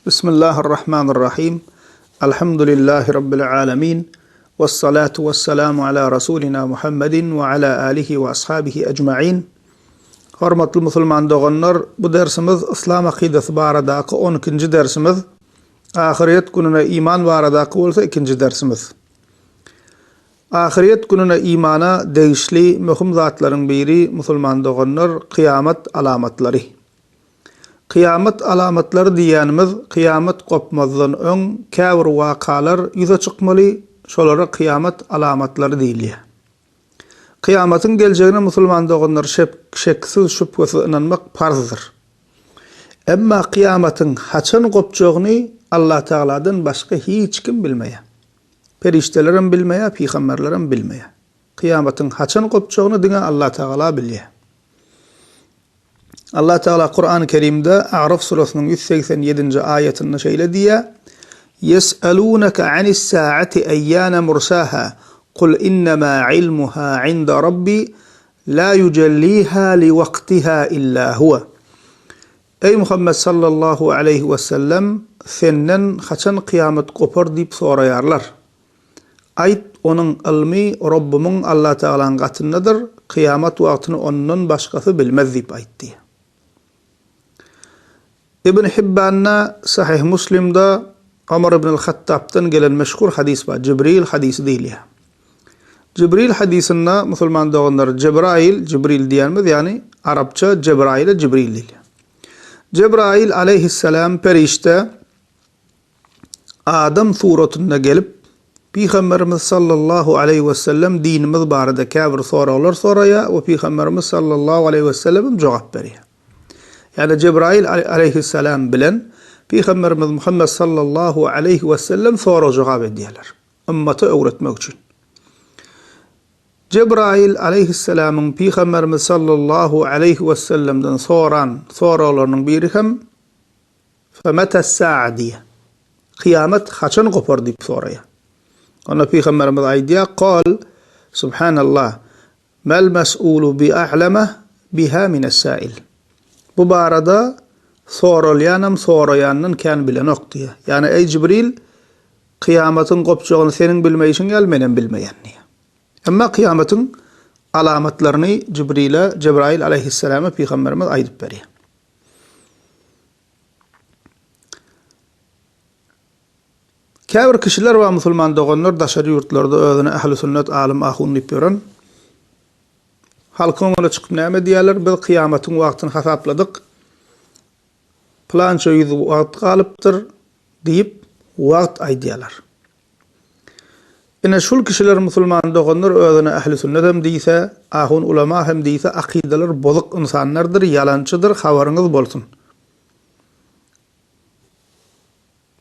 بسم الله الرحمن الرحيم. الحمد لله رب العالمين، والصلاة والسلام على رسولنا محمد وعلى آله وأصحابه أجمعين. Hormatly musulman doganlar, bu dersimiz İslam akidesi baradaqı 12-nji dersimiz. Ahiret gününe iman baradaqı bolsa 2-nji dersimiz. Ahiret gününe imana degişli möhüm zatlaryň biri musulman doganlar kıyamet alamatlary. Kıyamet alamatlary diýänimiz kıyamet gopmazdan öň käbir wakalar ýüze çykmaly, şolara kıyamet alamatlary diýilýär. Kıyamatyň geljegine musulman doganlar şeksiz şüphesiz inanmak farzdyr. Emma kıyamatyň haçan gopjagyny Allah Taala'dan başga hiç kim bilmeýär. Periştelerim bilmeýär, peýgamberlerim bilmeýär. Kıyamatyň haçan gopjagyny diňe Allah Taala bilýär. Allah Taala Kur'an-ı Kerim'de A'raf surasının 187. ayetinde şeýle diýär: "Yes'alûneke anis-sa'ati eyyâne mursâhâ, qul innemâ ilmuhâ 'inde rabbi, lâ yücellîhâ li vaktiha illâ huve." Ey Muhammed sallallahu aleyhi ve sellem, senden haçan kıyamet kopar diýip soraýarlar. Aýt, onuň ilmi Rabbimin Allah Taala'nın gatyndadyr, kıyamet wagtyny ondan başgasy bilmez diýip aýtdy. İbn Hibban'a Sahih Müslim'de Ömer ibn al-Hattab'dan gelen meşhur hadis var. Cibril hadisi diýilýär. Cibril hadisinde musulman doganlar Cibril diýenmiz, yani Arapça Cebrail'e Cibril diýilýär. Cebrail aleyhisselam perişte Adam suratynda gelip Peygamberimiz sallallahu aleyhi ve sellem dinimiz barada käbir soralar soraya we Peygamberimiz sallallahu aleyhi ve sellem jogap berýär. Yani Cebrail aleyhisselam bilen Peygamberimiz Muhammed sallallahu aleyhi ve sellem soru jogap edýärler. Ümmete öwretmek üçin. Cebrail aleyhisselamın Peygamberimiz sallallahu aleyhi ve sellemden soralarının biri hem "Femete-s-sa'a" diye. Kıyamet haçan kopar diýip soraýar. Ona Peygamberimiz aýdýar: "Qal subhanallah, mal mas'ulu bi a'lama biha min as-sa'il." Bu barada soralyanam sorayandan kän bilen ok diýär. Yani ey Cibril, kıyametin gopjagyny seniň bilmeýişiň gel, menen bilmeýän diýär. Emma kıyametin alamatlaryny Cebrail aleyhisselama Peygamberimiz aýdyp berýär. Käbir kişiler we musulman doganlar daşary ýurtlarda özüne ähli sünnet alim ahun diýip ýören. Halkyň oňa çykyp näme diýerler? Biz kıyamatyň wagtyny hasapladyk. Plança ýüzü wagt galypdyr diýip wagt aýdýarlar. Ine şol kişiler musulman doganlar özüne ähli sünnet hem diýse, ahun ulama hem diýse akideler bozuk insanlardyr, yalançydyr, habaryňyz bolsun.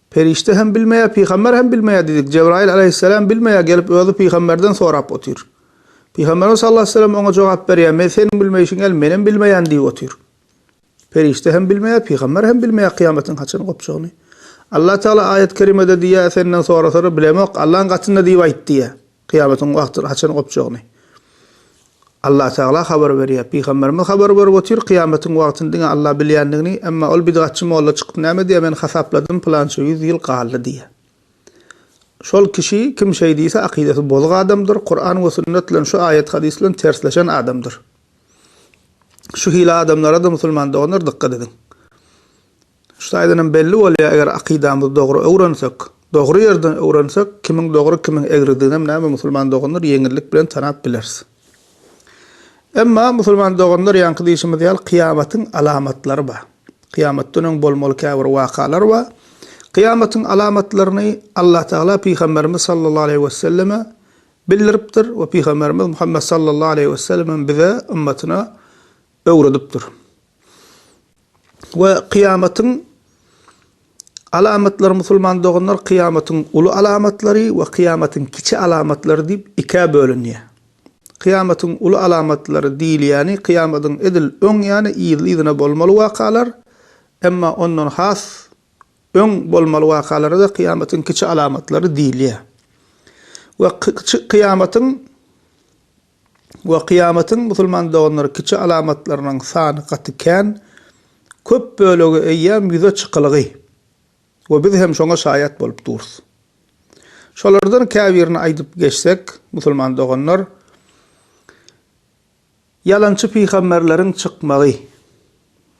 Perişte hem bilmeýär, peýgamber hem bilmeýär diýdik. Cebrail aleyhisselam bilmeýär, gelip özü peýgamberden sorap otyr. Peygamberimiz sallallahu aleyhi ve sellem ona jogap berýär: "Men seniň bilmeýişiň gel, menen bilmeýän" diýip otyr. Perişte hem bilmeýär, peýgamber hem bilmeýär kıyametin haçan gopjagyny. Allah Taala ayet kerimede diýär: "Senden sorasary bilemek Allah'ın gatynda" diýip aýtdy. Kıyametin wagty haçan gopjagyny. Allah Taala habar berýär, peýgamberimiz habar berip otyr kıyametin wagtyny Allah bilýändigini, emma ol bidgatçy molla çykyp näme diýär, men hasapladym plança 100 ýyl galdy diýär. Şol kişi kim şey diýse akidesi bozuk adamdır. Kur'an we sünnet bilen şu ayet hadis bilen tersleşen adamdır. Şu hila adamlara da musulman doganlar dikkat edin. Şu aýdanyň belli bolýar, eger akidamyzy dogry öwrensek, dogry ýerden öwrensek, kimiň dogry kimiň egridigini näme musulman doganlar ýeňillik bilen tanap bilers. Emma musulman doganlar ýanky diýişimiz ýaly kıyamatyň alamatlary bar. Kıyamatdan bolmaly käbir wakalar bar. Kıyametin alamatlaryny Allah Taala Peygamberimiz sallallahu aleyhi ve selleme bildiripdir we Peygamberimiz Muhammed sallallahu aleyhi ve sellem bize ümmetine öwredipdir. We kıyametin alamatlary musulman doganlar kıyametin ulu alamatlary we kıyametin kiçi alamatlary diýip iki bölünýär. Kıyametin ulu alamatlary diýilýäni kıyametin edil öň ýani ýylyna bolmaly wakalar, emma ondan has öň bolmaly wakalara da kıyametin kiçi alamatlary diýilýär. We kıyametin musulman doganlar kiçi alamatlarynyň sany gatykän köp bölegi eýýäm ýüze çykylygy. ve biz hem şoňa şaýat bolup duruz. Şolardan käbirini aýdyp geçsek, musulman doganlar, yalançy peýgamberleriň çykmagy,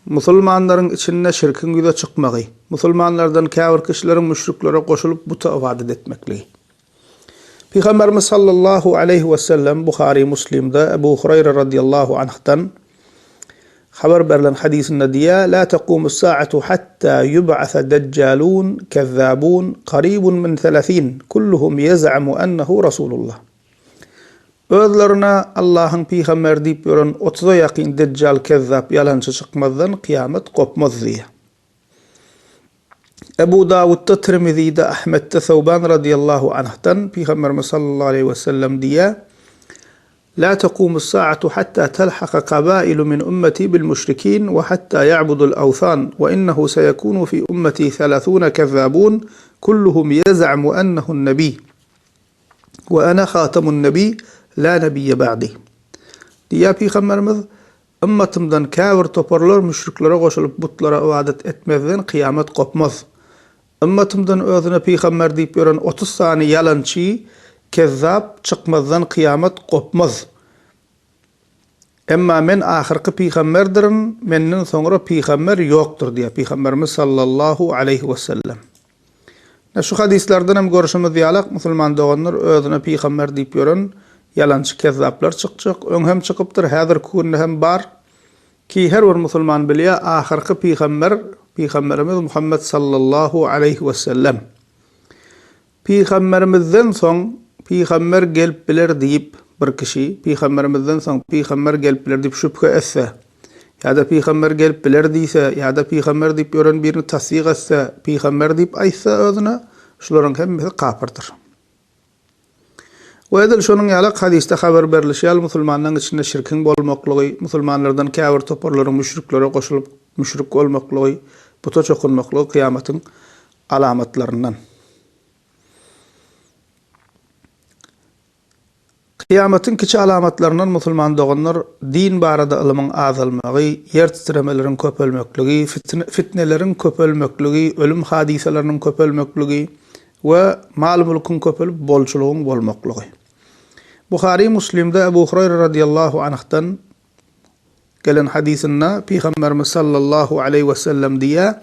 musulmanlaryň içinde şirkin güde çykmagy, musulmanlardan käbir kişileriň müşriklere goşulyp buta ibadet etmekligi. Peygamberimiz sallallahu aleyhi ve sellem Buhari Muslim'de Ebu Hureyre radıyallahu anh'tan haber verilen hadisinde diye la tequmus sa'atu hatta yub'asa deccalun kezzabun qaribun min 30 kulluhum yaz'amu ennehu Rasulullah. Özlerine Allah'ın peygamber diýip ýören 30'a ýakyn deccal kezzap yalançy çykmazdan kıyamet kopmaz diye. Ebu Davud'da, Tirmizi'de, Ahmet'te, Thawban radıyallahu anh'tan Peygamberimiz sallallahu aleyhi ve sellem diye La tequmus sa'atu hatta telhaka qabailu min ummeti bil müşrikin ve hatta ya'budul awthan ve innehu seyekunu fi ummeti 30 kezzabun kulluhum yaz'amu ennehu'n nebi ve ana khatamun nebi la nebiyye ba'di. Diye Peygamberimiz ümmetimden käbir toparlar müşriklere goşulyp butlara ibadet etmezden kıyamet kopmaz. Ümmetimden özüne peygamber diýip ýören 30 sany yalançy, kezzap çykmazdan kıyamet kopmaz. Emma men ahirki peygamberdirim, menden soňra peygamber ýokdur diýip Peygamberimiz sallallahu aleyhi ve sellem. Şu hadislerden hem görüşimiz ýalak musulman doganlar özüne peygamber diýip ýören yalançy kezzaplar çykjak, öňhem çykypdyr, häzir kunde hem bar ki her bir musulman bilýär ahirki Peygamberimiz Muhammed sallallahu aleyhi ve sellem. Peygamberimizden soň peygamber gelip biler diýip bir kişi, peygamberimizden soň peygamber gelip biler diýip şüphe etse, ýa-da peygamber gelip biler diýse, ýa-da peygamber diýip ýören birini tasdiq etse, peygamber diýip aýtsa özüne, şolaryň hemmesi kafirdir. Ve edil şonun ýalak hadiste haber berilýär, musulmanlaryň içinde şirkin bolmaklygy, musulmanlardan käbir toparlaryň müşriklere goşulyp müşrik bolmaklygy, buta çokunmaklygy kıyametin alamatlarından. Kıyametin kiçi alamatlarından musulman doganlar din barada ilymiň azalmagy, yer titremelerin köpelmekligi, fitnelerin köpelmekligi, ölüm hadiselerinin köpelmekligi we mal mulkyň köpelip bolçulugyň bolmaklygy. Buhari Muslim'de Ebu Hureyre radıyallahu anh'tan gelen hadisinde Peygamberimiz sallallahu aleyhi ve sellem diye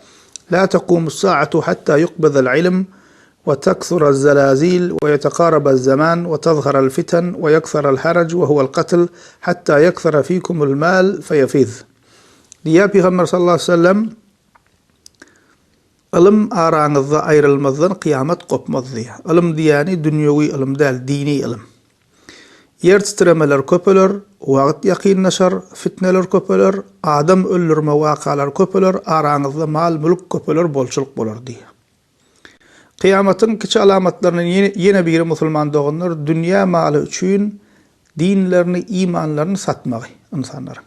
La tequmus sa'atu hatta yuqbadal ilm ve tekthura zelazil ve yeteqarabal zaman ve tazhara'l fitan ve yekthura'l harac ve huwa'l qatl hatta yekthura fikumul mal feyefiz. Diye Peygamber sallallahu aleyhi ve sellem ilim aranızda ayrılmazdan kıyamet kopmaz diye. Ilim diýeni dünýäwi ilim däl, dini ilim. Yer titremeler köpeler, wagt ýakynlaşar, fitneler köpeler, adam öldürme wakalar köpeler, aranızda mal mülk köpeler bolçuluk bolar diye. Kıyametin kiçi alamatlaryny ýene biri musulman doganlar dünýä maly üçin dinlerini, imanlaryny satmagy insanlar.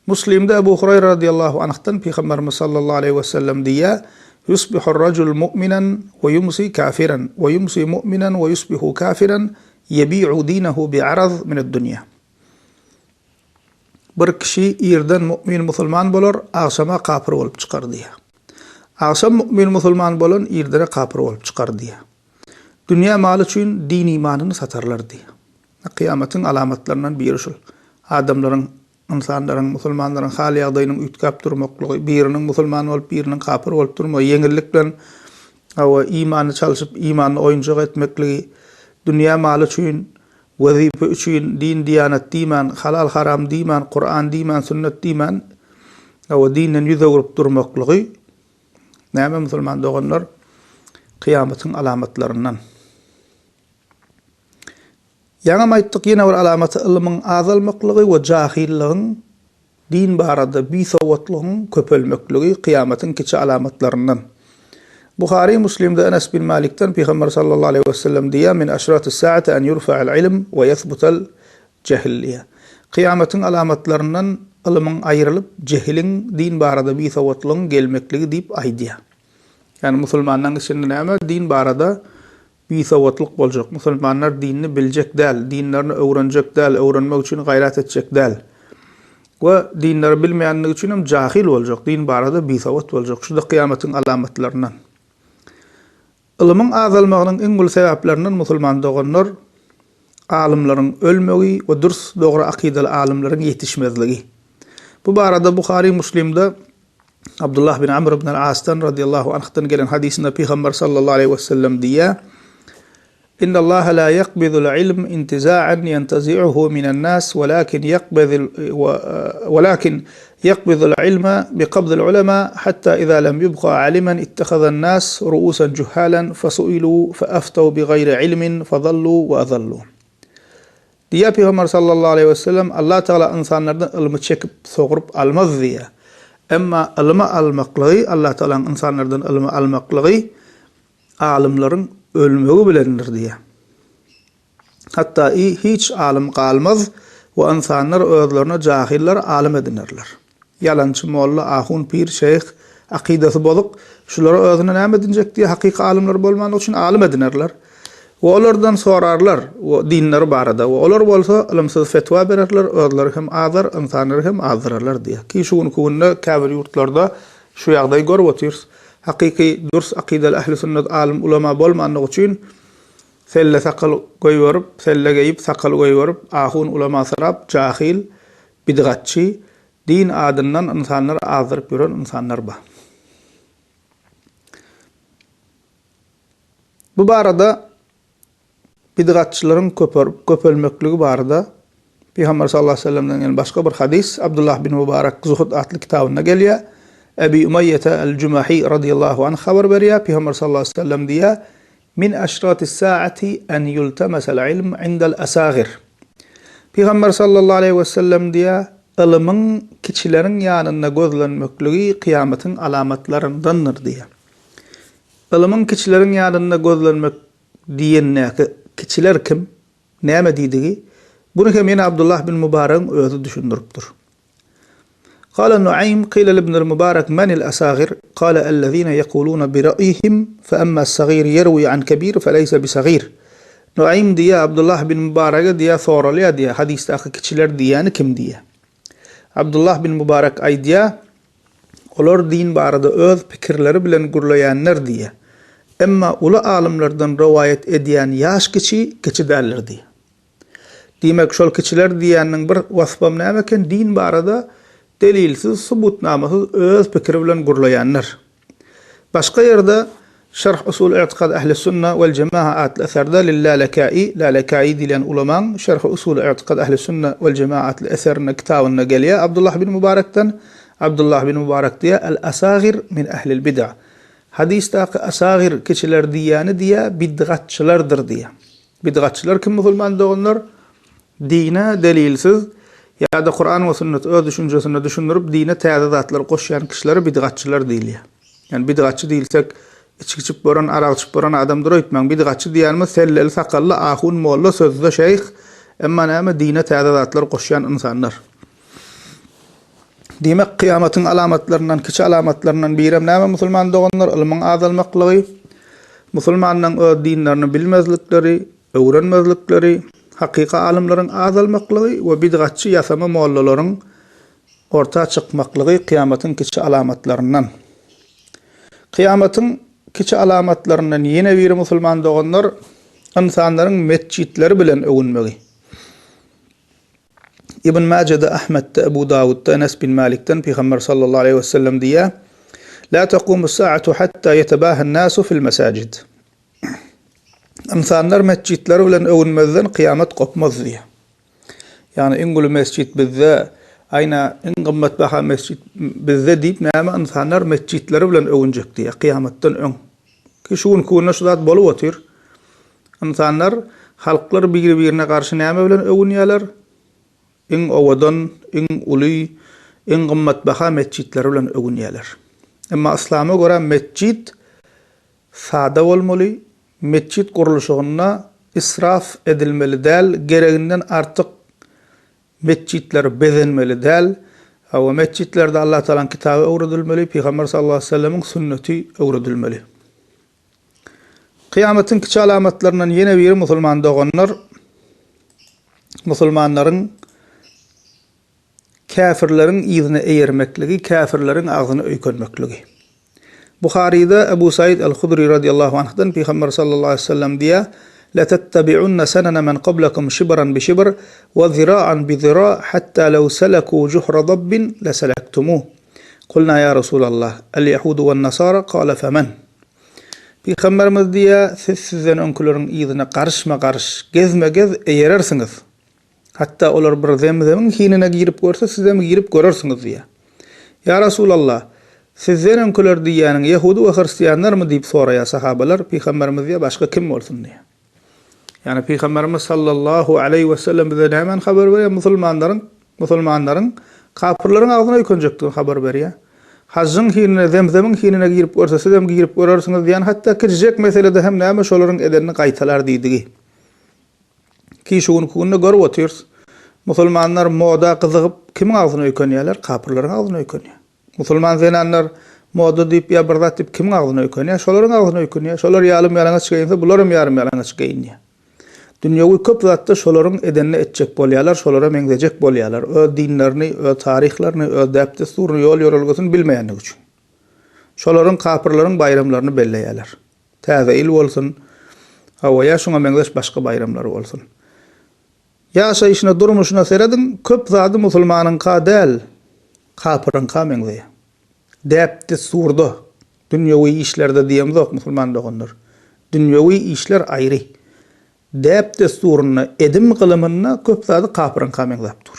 Muslim'de Ebu Hureyre radıyallahu anh'tan Peygamberimiz sallallahu aleyhi ve sellem diye yusbihur racul mu'minen ve yumsi kafiran ve yumsi mu'minen ve yusbihu kafiran yebi'u dinahu bi'araz min ad-dunya. Bir kişi ýerden mu'min musulman bolar, akşama kafir bolup çykar diýe. Akşam mu'min musulman bolan ýerde kafir bolup çykar diýe. Dünýä maly üçin din imanyny satarlar diýe. Kıyametin alamatlarından biri şol. Adamlaryň, insanlaryň, musulmanlaryň hal ýagdaýynyň ütkap durmaklygy, biriniň musulman bolup biriniň kafir bolup durmagy, ýeňillik bilen imany çalyşyp imanyny oýunjak etmekligi, dünýä maly üçin, wazife üçin, din diýanet diýmän, halal haram diýmän, Qur'an diýmän, sünnet diýmän, dinen ýüze gurup durmaklygy näme musulman doganlar kıyametin alamatlarından. Ýa-da aýtdyk ýene bir alamaty ilmiň azalmaklygy we jahilligiň din barada bisawatlygyň köpelmekligi kıyametin kiçi alamatlarından. Buhari Muslim'de Enes bin Malik'ten Peygamber sallallahu aleyhi ve sellem diye min aşratı saati en yurfa'al ilm ve yethbutal cehilliye. Kıyametin alamatlarından ilmin ayrılıp cehilin din barada bisawatlygyň gelmekligi diýip aýdýar. Yani musulmanlaryň içinde näme din barada bisawatlyk boljak. Musulmanlar dinini biljek däl, dinlerini öwrenjek däl, öwrenmek üçin gaýrat etjek däl. Ve dinleri bilmeýänligi üçin hem jahil boljak, din barada bisawat boljak. Şuda kıyametin alamatlarından. Ilmyň azalmagynyň iň gül sebeplerinden musulman doganlar alimlaryň ölmegi we durs dogry akidali alimlaryň ýetişmezligi. Bu barada Buhari Muslim'de Abdullah bin Amr ibn al-As'tan radiyallahu anh'tan gelen hadisinde Peygamber sallallahu aleyhi ve sellem diye İnna Allah la yaqbidul ilm intiza'an yantazi'uhu minan nas walakin yaqbidul ilma biqabdil ulama hatta idha lam yubqa aliman ittakhadha an-nas ru'usan juhalan fasu'ilu fa'aftaw bighayri ilmin fadallu wa adallu. Diye Peygamber sallallahu aleyhi ve sellem Allah Teala insanlardan ilmi çekip soğurup almaz diye. Emma ilmi almaklığı Allah Teala'nın insanlardan ilmi almaklığı alimlerin ölmegi bilendir diye. Hatta hiç alim kalmaz ve insanlar özlerine cahiller alim edinirler. Yalançı molla, ahun, pir, şeyh, akidesi bozuk şuları özüne näme edinjek diye hakiki alimler bolmagy üçin alim edinirler. Ve olardan sorarlar o dinleri barada. Ve olar bolsa ilimsiz fetva bererler, özleri hem azar, insanlar hem azarlar diye. Ki şugun kuwunda käbir yurtlarda şu ýagdaý görüp otyrs. Hakiki durs akidal ahli sünnet alim ulama bolmanyny üçin selle sakal goýup, selle geyip sakal goýup, ahun ulama sarap, jahil, bidgatçy, din adından insanlar azyryp ýören insanlar bar. Bu barada bidgatçylaryň köpelmekligi barada Peygamber sallallahu aleyhi ve sellem'den gelen başga bir hadis Abdullah bin Mübarek Zuhud adly kitabynda gelýär. Ebi Umayyah el-Jumahi radiyallahu anh haber berýär. Peygamber sallallahu aleyhi ve sellem diýär: "Min aşratis saati en yultamasal ilm indal asagir." Peygamber sallallahu aleyhi ve sellem diýär: "Ilmyň kiçileriň ýanyna gözlenmekligi kıyamatyň alamatlaryndandyr" diýär. Ilmyň kiçileriň ýanyna gözlenmek diýenne kiçiler kim? Näme diýdigi? Bunu hem ýene Abdullah bin Mübarek özü düşündiripdir. قال نعيم قيل لابن المبارك من الأصاغر قال الذين يقولون برأيهم فأما الصغير يروي عن كبير فليس بصغير. نعيم diye Abdullah bin Mübarek diye soralya diye hadiste akı kişiler diyeni kim diye. Abdullah bin Mübarek ay diye olar din barada öz pikirleri bilen gurlayanlar diye. Emma ulu alimlerden rivayet ediyen yaş kiçi derler diye. Demek şol kiçiler diýeniň bir wasfam nämeken din barada delilsiz, subutnamasız öz pikir bilen gurlayanlar. Başka yerde Şerh Usul i'tiqad ahli sünne vel cemaat adlı eserda Lalaka'i dilen ulaman Şerh Usul i'tiqad ahli sünne vel cemaat adlı eserine kitabına gelýär. Abdullah bin Mübarek'ten Abdullah bin Mübarek diye el-asagir min ahlil bid'a. Hadiste asagir kişiler diýeni diye bid'atçılardır diye. Bid'atçılar kim musulman doganlar? Dine delilsiz ya da Kur'an ve sünnet öz düşüncesini düşünürüp dine täze zatlar goşýan kişileri bid'atçılar diýilýär. Yani bid'atçı diýilsek içip boran, arak içip boran adamdyr öýtmäň. Bid'atçı diýenimiz selleli sakally, ahun, molla, sözde şeyh, emma näme dine täze zatlar goşýan insanlar. Demek kıyamatyň alamatlaryndan, kiçi alamatlaryndan biri näme musulman doganlar ilmiň azalmaklygy, musulmanyň öz dinlerini bilmezlikleri, öwrenmezlikleri, hakika alimlerin azalmaklygy we bid'atçy ýasama mollalaryň orta çykmaklygy kıyamatın kiçi alamatlaryndan. Kıyamatın kiçi alamatlaryndan ýene biri musulman doganlar insanlaryň mescitleri bilen öwünmegi. İbn Majah'da, Ahmed'de, Ebu Davud'da, Enes bin Malik'ten Peygamber sallallahu aleyhi ve sellem diye "La taqumu as-sa'atu hatta yetabaha an-nasu fil masajid." İnsanlar mescitleri bilen öwünmezden kıyamet kopmaz diye. Yani ingulu mescit bizde ayna in gymmat baha mescit bizde diýip näme insanlar mescitleri bilen öwünjek diye kıyametden öň. Ki şuň kuna şu zat bolup otyr. İnsanlar halklar bir-birine karşı näme bilen öwünýärler? In owadan, in uly, in gymmat baha mescitleri bilen öwünýärler. Emma İslam'a göre mescit sada bolmaly. Mescit kuruluşuna israf edilmeli del, gereğinden artık mescitler bezenmeli del. Ve mescitlerde Allah Teala'nın kitabı öwredilmeli, Peygamber sallallahu aleyhi ve sellem'in sünneti öwredilmeli. Kıyametin kiçi alamatlarından yine biri musulman doganlar, musulmanların kafirlerin izine eýermekligi, kafirlerin agzyny öýkenmekligi. Bukhari'da Ebu Said el-Hudri radıyallahu anh'dan Peygamber sallallahu aleyhi ve sellem diye لَتَتَّبِعُنَّ سَنَنَ مَنْ قَبْلَكُمْ شِبْرًا بِشِبْرٍ وَذِرَاعًا بِذِرَاعٍ حَتَّى لَوْ سَلَكُوا جُحْرَ ضَبٍّ لَسَلَكْتُمُوهُ قُلْنَا يَا رَسُولَ اللّٰهِ الْيَهُودُ وَالنَّصَارَى قَالَ فَمَنْ Peygamberimiz diye siz sizden önkülörün iyidine karışma karış, gezme gez eyerersiniz. Hatta olar bir zemzemin hinine girip görse size mi girip görürsünüz diye. Ya Resulallah, sizden önkülör diýäniň Yahudy we Hristiýanlar mı diýip soraya sahabalar, Peygamberimiz diýe başga kim bolsun diye. Yani Peygamberimiz sallallahu aleyhi ve sellem bize hemen haber veriyor musulmanların kafirlerin ağzına yükünecektir haber veriyor. Haccın hinine, zemzemin hinine girip görse size mi girip görürsünüz diýen hatta kirjek meselede hem näme şolaryň edenini gaýtalar diýdigi. Ki şuň kunna görüp otyrs. Musulmanlar moda gyzygyp kimiň ağzyna yükünýärler? Kafirleriň ağzyna yükünýär. Musulman zenanlar moda diýip ýa bir zat diýip kimiň ağzyna yükünýär? Şolaryň ağzyna yükünýär. Şolar ýalym ýalaňa çykaýsa, bularym ýarym ýalaňa çykaýynýar. Dünýäwi köp zatda şolaryň edenini etjek bolýarlar, şolara meňzejek bolýarlar. Öz dinlerini, öz tarihlaryny, öz däpdesturyny, ýol ýörelgesini bilmeýänligi üçin. Şolaryň kafirleriň bayramlaryny belleýärler. Täze il bolsun, hawa ýa şoňa meňzeş başga bayramlary bolsun. Ýaşaýyşyna, durmuşyna seredin, köp zady musulmanyň ka däl, kafiryň ka meňzeýär. Däpdesturda, dünýäwi işlerde diýemzok musulman dogonlar. Dünýäwi işler aýry. Däpdesturyny edim gylymyna köp zady kafiryň ka meňzepdir.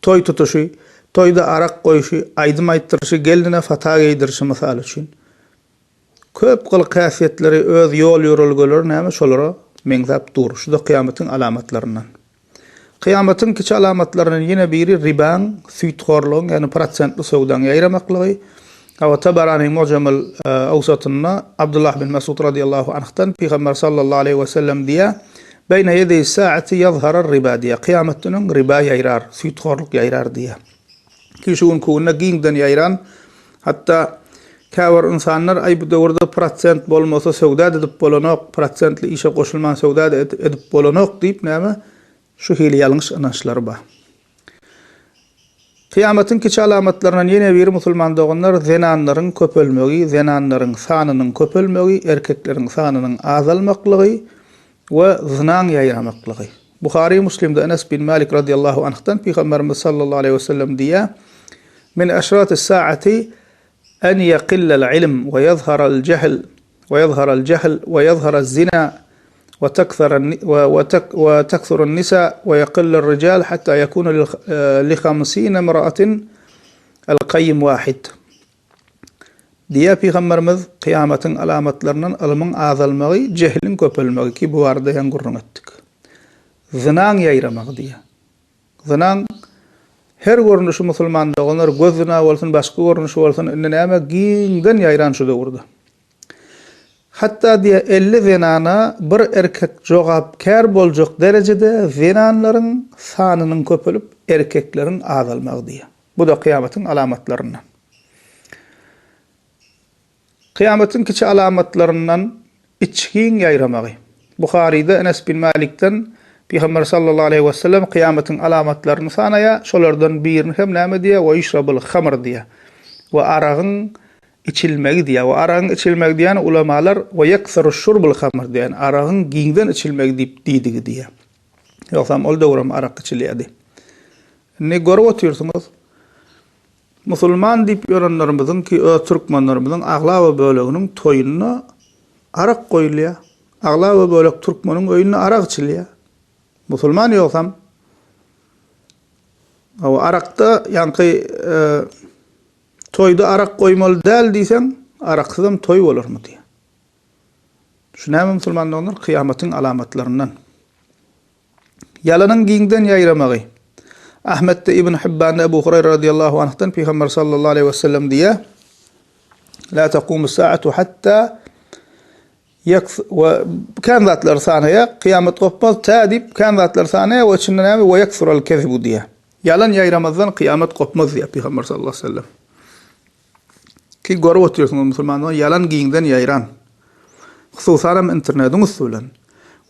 Toy tutuşy, toyda arak goýuşy, aýdym aýtdyrşy, geline fata geýdirşi mysal üçin. Köp gyl käsiýetleri, öz ýol ýörelgeleri näme şolara meňzepdir. Şu da kıyamatyň alamatlaryndan. Kıyamatyň kiçi alamatlarynyň ýene biri riban, süýtgorlygyň, ýani prosentli sowdan ýaýramaklygy. Awa Tabarani Mu'jamul Awsatynda Abdullah bin Mas'ud radıyallahu anh'tan Peygamber sallallahu aleyhi ve sellem diye beyne yedi saati yazharar riba diye kıyametinin riba ýaýrar, süýtgorlyk ýaýrar diye. Ki şuň kunna giňden ýaýran hatta käwir insanlar ay bu döwürde prosent bolmasa sowda edip bolanok, prosentli işe goşulman sowda edip bolanok diýip näme şu hili ýalňyş anaşlar bar. Kıyametin kiçi alamatlarından yine bir musulman doganlar zenanlaryň köpelmegi, zenanlaryň sanynyň köpelmegi, erkeklerin sanynyň azalmaklygy we zinaň ýaýramaklygy. Buhari Muslim'de Enes bin Malik radıyallahu anh'tan Peygamberimiz sallallahu aleyhi ve sellem diye min aşrat-ı saati en yaqillal ilm ve yadhharal cehl ve yadhharal zina وتكثر النساء ويقل الرجال حتى يكون ل50 امرأة القيم واحد. Diye Peygamberimiz kıyametin alamatlarından ilmin azalmagy, cehlin köpelmegi ki bu arada ýan gurrun etdik. Zinaň ýaýramagy diye. Zinaň her görnüşi musulmanda olar göz zina bolsun, başga görnüşi bolsun, näme giňden ýaýran şu döwürde. Hatta diye 50 zenana bir erkek jogapkär boljak derecede zenanlaryň sanynyň köpelip erkeklerin azalmagy diye. Bu da kıyametin alamatlarından. Kıyametin kiçi alamatlarından içkiň ýaýramagy. Buhari'de Enes bin Malik'ten Peygamber sallallahu aleyhi ve sellem kıyametin alamatlaryny sanaya, şolardan birini hem näme diye we yşrabul hamr diye. We aragyň içilmegi diye. O arağın içilmegi diyen ulamalar ve yaksaru şurbul hamr diyen arağın giňden içilmegi diýdigi diye. Yoksam ol döwürem arak içilýärdi. Ne görüp oturýarsyňyz? Musulman diýip ýörenlerimiziň ki türkmenlerimizin aglawa böleginiň toýunyna arak goýulýar. Aglawa bölek türkmeniň öýüne arak içilýär. Musulman yoksam o arakda ýanky toyda arak koymaly däl diýsen, araksızam toy bolarmy diýe. Şunäme musulmanlar kıyametin alamatlarından. Yalanyň giňden ýaýramagy. Ahmet'de İbn Hibban Ebu Hurayra radıyallahu anh'tan Peygamber sallallahu aleyhi ve sellem diye la taqumu saatu hatta kan zatlar sanaya kıyamet gopmaz tadip kan zatlar sanaya ve çinnäme we yaksural kezibu diye. Yalan ýaýramazdan kıyamet gopmaz diye Peygamber sallallahu aleyhi ve sellem. Ki görüp oturýarsyňyz musulmanlar yalan giňden ýaýran. Hususan internetin usulan.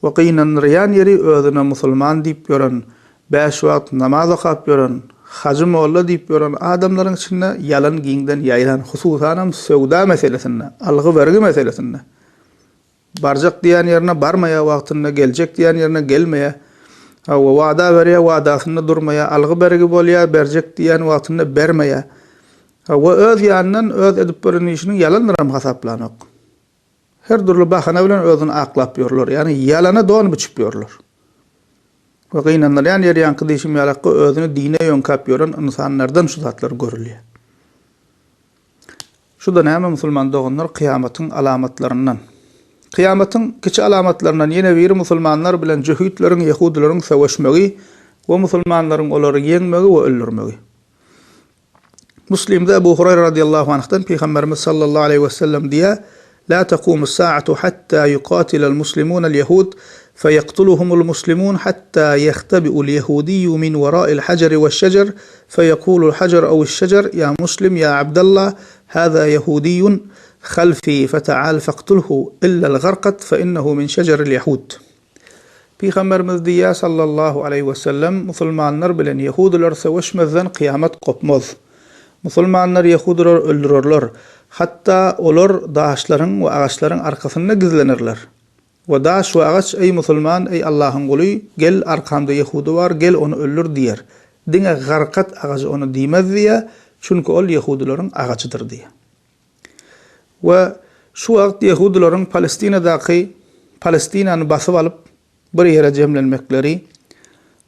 Wa qiynan riyan ýeri özüne musulman diýip ýören, 5 wagt namaz okap ýören, hacım oğlu deyip gören adamların içinde yalan giyinden yayılan hususanam sevda meselesinde, algı vergi meselesinde. Barcak diyen yerine barmaya vaktinde, gelecek diyen yerine gelmeye, vada veriye vadasında durmaya, algı vergi bolya, bercek diyen vaktinde bermeye, ve öz yanından öz edip bölün işinin yalandıram hasaplanık. Her türlü bahane bilen özünü aklap yorlar. Yani yalana doğan biçip yorlar. Ve kıynanlar yani yer yankı değişim yalakı özünü dine yönkap yoran insanlardan şu zatlar görülüyor. Şu da neyme Müslüman doğanlar kıyametin alamatlarından. Kıyametin kiçi alamatlarından yine bir Müslümanlar bilen cühütlerin, Yahudilerin savaşmagi ve Müslümanların onları yenmegi ve öldürmegi. Müslim'de Ebu Hureyre radıyallahu anh'tan Peygamberimiz sallallahu aleyhi ve sellem diye لا تقوم الساعة حتى يقاتل المسلمون اليهود فيقتلهم المسلمون حتى يختبئ اليهودي من وراء الحجر والشجر فيقول الحجر أو الشجر يا مسلم يا عبد الله هذا يهودي خلفي فتعال فاقتله إلا الغرقد فإنه من شجر اليهود. Peygamberimiz diye sallallahu aleyhi ve sellem Müslümanlar bilen Yahudiler savaşmazdan kıyamet kopmaz. Müslümanlar Yahudiler öldürürler. Hatta olur daşların ve ağaçların arkasında gizlenirler. Ve daş ve ağaç ey Müslüman ey Allah'ın kulu gel arkamda Yahudi var gel onu öldür diyer. Dine garkat ağacı onu diymez diye çünkü ol Yahudilerin ağacıdır diye. Ve şu vakt Yahudilerin Palestina'nı basıp alıp bir yere cemlenmekleri,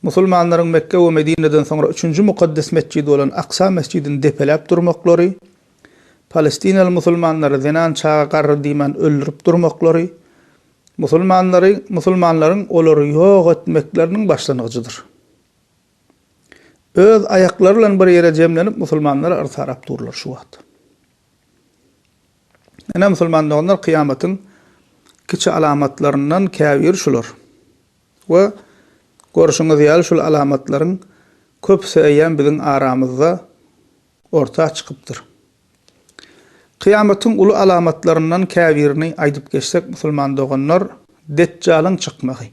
Müslümanların Mekke ve Medine'den sonra 3. mukaddes mescidi olan Aksa mescidini depelep durmakları, Palestinalı Müslümanları zenan çağa qarrı diýmen öldürüp durmakları, Müslümanların olary ýok etmeklerinin başlanygydyr. Öz aýaklary bilen bir ýere jemlenip Müslümanlara artarap durlar şu wagt. Ene Müslümanlar kıyametin kiçi alamatlarından käbir şular. Ve görüşüňiz ýaly şol alamatlaryň köpse eýen biziň aramyzda orta çykypdyr. Kıyametin ulu alamatlarından käbirini aýdyp geçsek Müslüman doganlar Deccalyň çykmagy.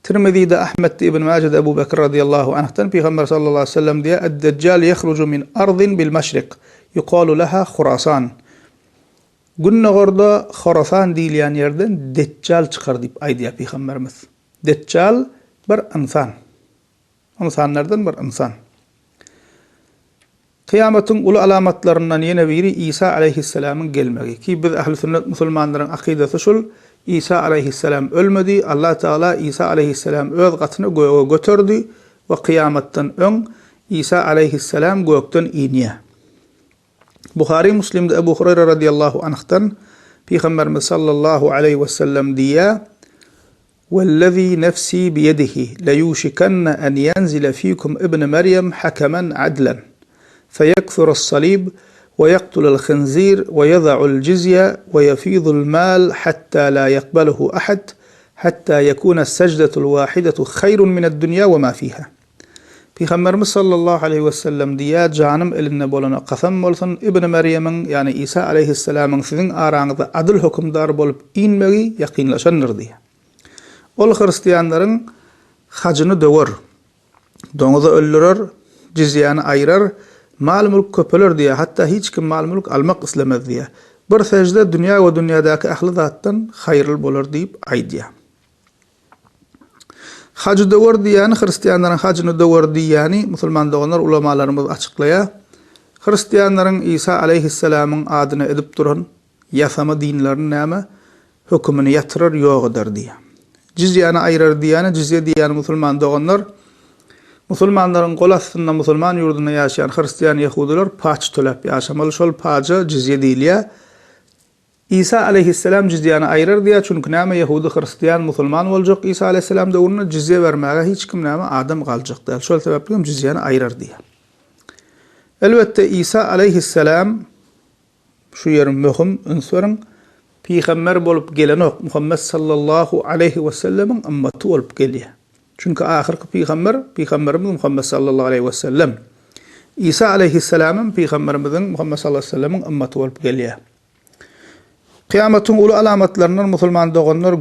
Tirmizi'de Ahmed ibn Majid Ebu Bekir radıyallahu anh'tan Peygamber sallallahu aleyhi ve sellem diye "Ed-Deccal yahrucu min ardin bil maşriq yuqalu laha Khurasan." Günne gorda Khurasan diýilen yerden Deccal çykar diýip aýdýar Peygamberimiz. Deccal bir insan. İnsanlardan bir insan. Kıyametin ulu alamatlarından yine biri İsa aleyhisselamın gelmegi. Ki biz ahl-i sünnet Müslümanların akidesi şul, İsa aleyhisselam ölmedi. Allah Teala İsa aleyhisselam öz gatyny göğe götürdü ve kıyametten öň İsa aleyhisselam gökten iniye. Buhari Müslim'de Ebu Hureyre radıyallahu anh'tan Peygamberimiz sallallahu aleyhi ve sellem diye وَالَّذ۪ي نَفْسِي بِيَدِهِ لَيُوشِكَنَّ أَنْ يَنْزِلَ ف۪يكُمْ ابْنَ مَرْيَمْ حَكَمًا عَدْلًا فَيَكْثُرَ الصَّلِيبِ وَيَقْتُلَ الْخِنْزِيرِ وَيَضَعُ الْجِزْيَةَ وَيَفِيضُ الْمَالِ حَتَّى لَا يَقْبَلُهُ أَحَدٌ حَتَّى يَكُونَ السَّجْدَةُ الْوَاحِدَةُ خَيْرٌ مِنَ الدُّنْيَا وَمَا فِيهَا. Peygamberimiz sallallahu aleyhi ve sellem diye canım eline bolana qasam bolsun İbn Meryem'in yani İsa aleyhisselam'ın sizin aranızda adil hükümdar bolup inmegi yakinlaşandır diye. Ol Hristiyanların hacını döwer, doňuzy öldürer, jizýany aýrar, mal-mülk köpeler diye, hatta hiç kim mal-mülk almak islemez diye. Bir secde dünýä we dünýädäki ahly zatdan haýyrly bolar diýip aýdýar. Hacı döwer diýäni Hristiyanlaryň hacını döwer diýäni musulman doganlar ulamalarymyz açyklaýar. Hristiyanlaryň İsa aleyhisselam'yň adyny edip duran ýasama dinlerini näme hökmüni ýatyrar ýokdyr diýär. Jizyany aýrar diýäni, jizye diýäni musulman doganlar, musulmanlaryň gol astynda musulman ýurdunda ýaşaýan Hristiyan Yahudiler paç töläp ýaşamaly, şol paça jizye diýilýär. İsa aleyhisselam jizyany aýrar diýär, çünki näme Yahudi, Hristiyan, musulman boljak, İsa aleyhisselam döwründe jizye bermäge hiç kim näme adam galjak diýär. Şol sebäpli hem jizyany aýrar diýär. Elbette İsa aleyhisselam şu ýerim möhüm ünsürin Peygamber bolup gelen ok Muhammed sallallahu aleyhi ve sellem'in ümmaty bolup gelýär. Çünkü ahirki Peygamberimiz Muhammed sallallahu aleyhi ve sellem. İsa aleyhisselam'ın Peygamberimizin Muhammed sallallahu aleyhi ve sellem'in ümmaty bolup gelýär. Kıyametin ulu alamatlarından musulman doganlar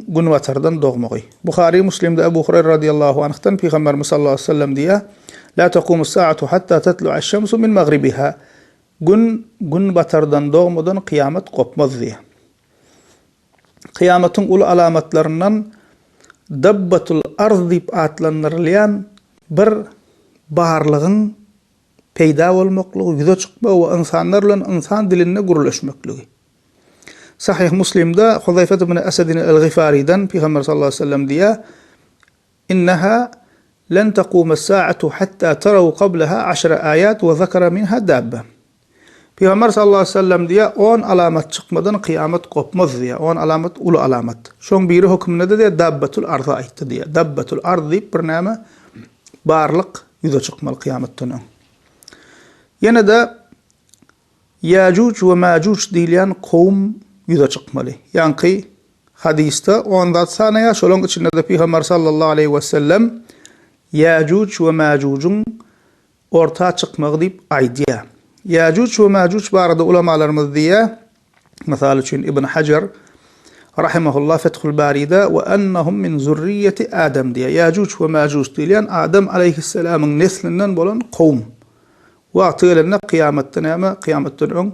gün watardan dogmagy. Buhari Müslim'de Ebu Hureyre radıyallahu anh'tan Peygamberimiz sallallahu aleyhi ve sellem diye La taqumu as-sa'atu hatta tatlu'a ash-shamsu min maghribiha. Gün batardan doğmadan kıyamet kopmaz diye. Kıyametin ulu alamatlarından dabbatul arz dip atlanırlayan bir barlığın peyda olmaklığı, yüze çıkma ve insanlarla insan diline guruluşmaklığı. Sahih Müslim'de Huzayfet ibn Esed'in el-Gifari'den Peygamber sallallahu aleyhi ve sellem diye inneha len taqumu as-sa'atu hatta taraw qablaha 10 ayat ve zekara minha dabbe. Peygamber sallallahu aleyhi ve sellem diye 10 alamet çıkmadan kıyamet kopmaz diye. 10 alamet ulu alamet. Şoň biri hükmünde de dabbatul arz aýtdy diye. Dabbatul arz diýip bir näme barlyk yüze çıkmaly kıyametden. Yine de Yajuj ve Majuj diýilen kowm yüze çıkmaly. Ýani hadiste 10 zat sanaya şolaň içinde de Peygamber sallallahu aleyhi ve sellem Yajuj ve Majuj'un orta çıkmagy diýip aýdýar. Yajuj ve Majuj barada ulamalarımız diye misal üçün İbn Hacer rahimahullah Fethul Bari'de ve ennehum min zurriyyeti Adem diye. Yajuj ve Majuj diýilen Adem aleyhisselam'ın neslinden bolan kowm. Wagtylynda kıyametden näme kıyametden öň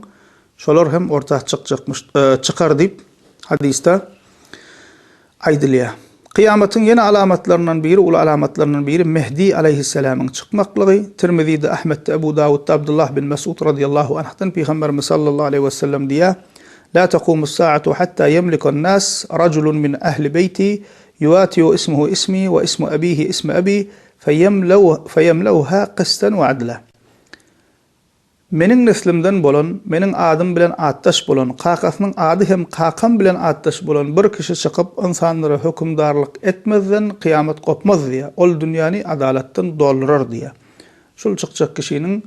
şolar hem orta çıkar diýip hadiste aýdylýar. Kıyametin yeni alamatlarından biri, ulu alamatlarından biri Mehdi aleyhisselam'ın çıkmaklığı. Tirmizi'de, Ahmet'te, Ebu Davud'da Abdullah bin Mesud radıyallahu anh'tan Peygamberimiz sallallahu aleyhi ve sellem diye La taqumu s-sa'atu hatta yemlikun nas raculun min ahli beyti yuvatiyu ismuhu ismi ve ismu abihi ismi abi feyemlevha qistan ve adla. Menin neslimden bolan, menin adım bilen atdaş bolan, kakasının adı hem kakam bilen atdaş bolan bir kişi çıkıp insanlara hükümdarlık etmezden kıyamet kopmaz diye. Ol dünyani adaletten doldurar diye. Şul çıkacak kişinin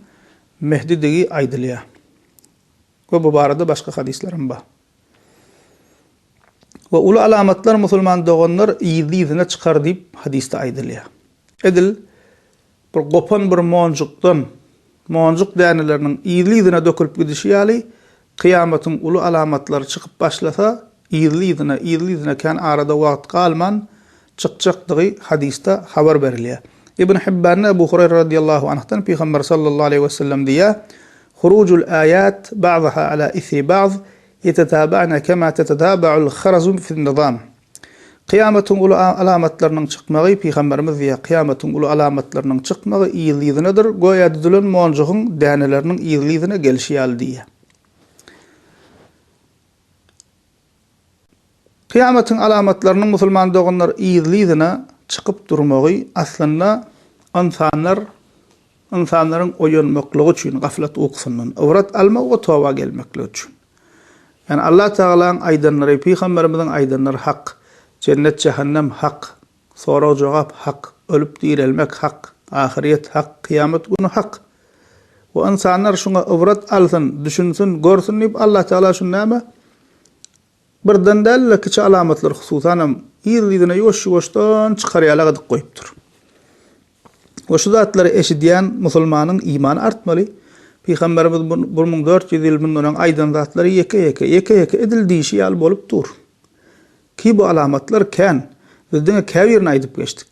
Mehdi degi aýdylýar. Ve bu barada başka hadislerim var. Ve ulu alamatlar musulman doğanlar iyiliğine çıkar diýip hadiste aýdylýar. Edil bir gopan bir moncukdan moncuk dänelerinin iyiliğine dökülüp gidişi ýaly kıyametin ulu alamatları çıkıp başlasa iyiliğine kan arada wagt kalman çıkacakdygy hadiste haber berilýär. İbn Hibban Ebu Hurayra radıyallahu anh'tan Peygamber sallallahu aleyhi ve sellem diye Hurucul ayat ba'daha ala ithri ba'd yetetaba'na kema tetetaba'ul kharazum fi'n nizam. Kıyametin ulu alamatlarının çıkmagy Peygamberimiz diye kıyametin ulu alamatlarının çıkmagy iyiliğinedir. Goýa düdülen monjugyň däneleriniň iyiliğine gelişi ýaly diye. Kıyametin alamatlarının musulman doğanlar iyiliğine çıkıp durmagy aslında insanların oýanmaklygy üçin gaflat uyksundan awrat almak we toba gelmekli üçin. Yani Allah Teala'nın aýdanlary, Peygamberimizin aýdanlary hak, cennet cehennem hak, soraw jogap hak, ölüp dirilmek hak, ahiret hak, kıyamet günü hak. O insanlar şuna awrat alsın, düşünsün, görsün diýip Allah Teala şunu näme birden däl kiçi alamatlar hususan ýyldyna ýoş-ýoşdan çykarýarlar diýip goýupdyr. O şu zatlary eşidýän musulmanyň imany artmaly. Peygamberimiz 1400 ýyl bundan aýdan zatlary ýeke edildiýişi ýaly bolup dur. Ki bu alamatlar kan bizden käbirini aýdyp geçdik.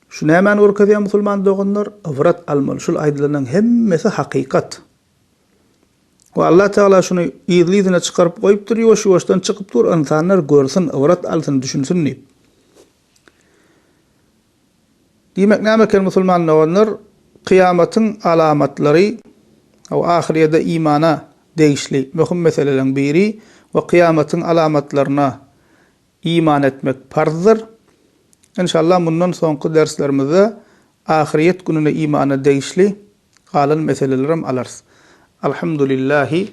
Şu nämen urkadýan musulman doganlar awrat almaly. Şol aýdylanyň hemmesi hakykat. Ve Allah Teala şunu iyiliğine çıkarıp goýupdyr, ýoş-ýoşdan çıkıp dur, insanlar görsün, awrat alsın, düşünsün diýip. Diýmek näme musulman doganlar kıyametin alamatlary we ahirede imana değişli möhüm meselelerin biri ve kıyametin alamatlaryna iman etmek farzdır. İnşallah bundan soňky derslerimizde ahiret gününe imana değişli galan meselelerim alars. Alhamdulillahi